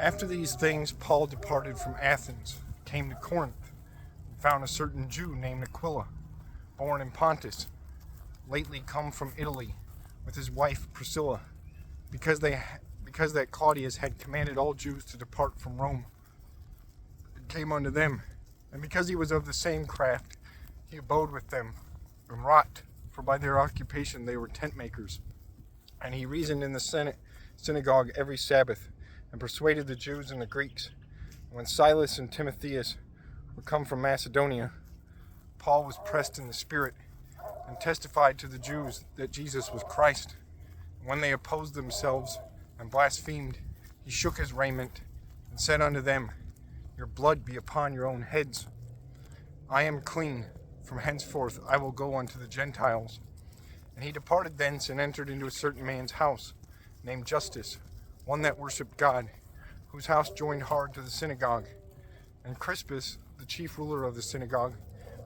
After these things, Paul departed from Athens, came to Corinth, and found a certain Jew named Aquila, born in Pontus, lately come from Italy, with his wife Priscilla, because that Claudius had commanded all Jews to depart from Rome, and came unto them. And because he was of the same craft, he abode with them, and wrought, for by their occupation they were tent makers. And he reasoned in the synagogue every Sabbath, and persuaded the Jews and the Greeks. And when Silas and Timotheus were come from Macedonia, Paul was pressed in the Spirit, and testified to the Jews that Jesus was Christ. And when they opposed themselves and blasphemed, he shook his raiment, and said unto them, Your blood be upon your own heads. I am clean. From henceforth I will go unto the Gentiles. And he departed thence, and entered into a certain man's house, named Justus, one that worshipped God, whose house joined hard to the synagogue. And Crispus, the chief ruler of the synagogue,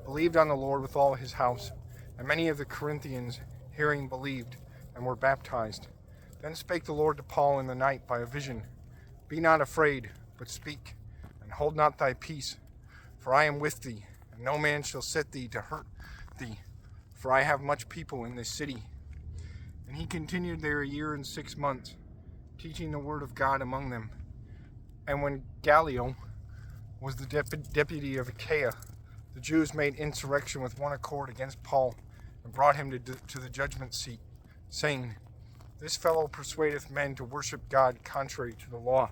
believed on the Lord with all his house. And many of the Corinthians, hearing, believed, and were baptized. Then spake the Lord to Paul in the night by a vision, Be not afraid, but speak, and hold not thy peace, for I am with thee, and no man shall set thee to hurt thee, for I have much people in this city. And he continued there 1 year and 6 months, teaching the word of God among them. And when Gallio was the deputy of Achaia, the Jews made insurrection with one accord against Paul, and brought him to the judgment seat, saying, This fellow persuadeth men to worship God contrary to the law.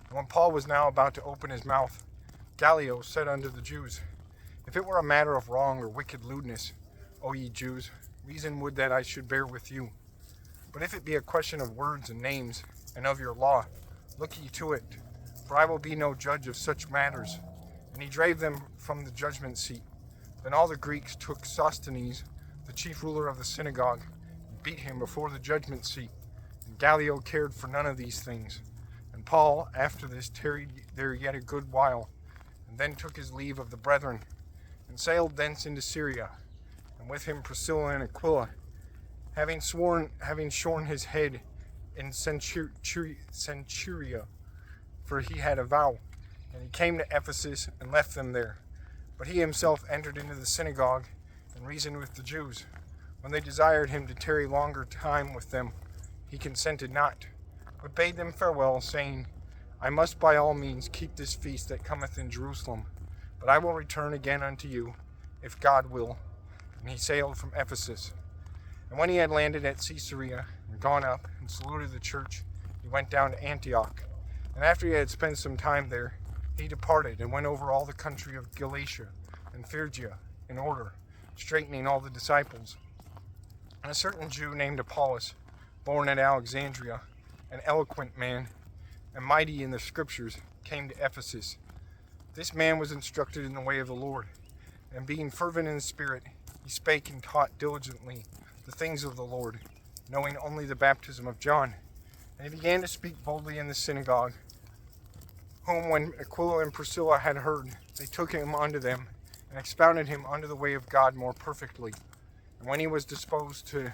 And when Paul was now about to open his mouth, Gallio said unto the Jews, If it were a matter of wrong or wicked lewdness, O ye Jews, reason would that I should bear with you. But if it be a question of words and names, and of your law, look ye to it, for I will be no judge of such matters. And he drave them from the judgment seat. Then all the Greeks took Sosthenes, the chief ruler of the synagogue, and beat him before the judgment seat. And Gallio cared for none of these things. And Paul, after this, tarried there yet a good while, and then took his leave of the brethren, and sailed thence into Syria, and with him Priscilla and Aquila, having shorn his head in Centuria, for he had a vow. And he came to Ephesus, and left them there. But he himself entered into the synagogue, and reasoned with the Jews. When they desired him to tarry longer time with them, he consented not, but bade them farewell, saying, I must by all means keep this feast that cometh in Jerusalem, but I will return again unto you, if God will. And he sailed from Ephesus. And when he had landed at Caesarea, and gone up, and saluted the church, he went down to Antioch. And after he had spent some time there, he departed, and went over all the country of Galatia and Phrygia in order, straightening all the disciples. And a certain Jew named Apollos, born at Alexandria, an eloquent man, and mighty in the Scriptures, came to Ephesus. This man was instructed in the way of the Lord, and being fervent in the Spirit, he spake and taught diligently the things of the Lord, knowing only the baptism of John. And he began to speak boldly in the synagogue, whom when Aquila and Priscilla had heard, they took him unto them, and expounded him unto the way of God more perfectly. And when he was disposed to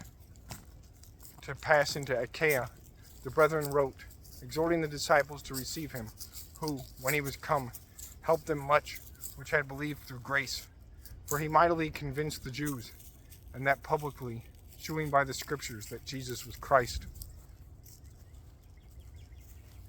pass into Achaia, the brethren wrote, exhorting the disciples to receive him, who, when he was come, helped them much which had believed through grace. For he mightily convinced the Jews, and that publicly, shewing by the Scriptures that Jesus was Christ.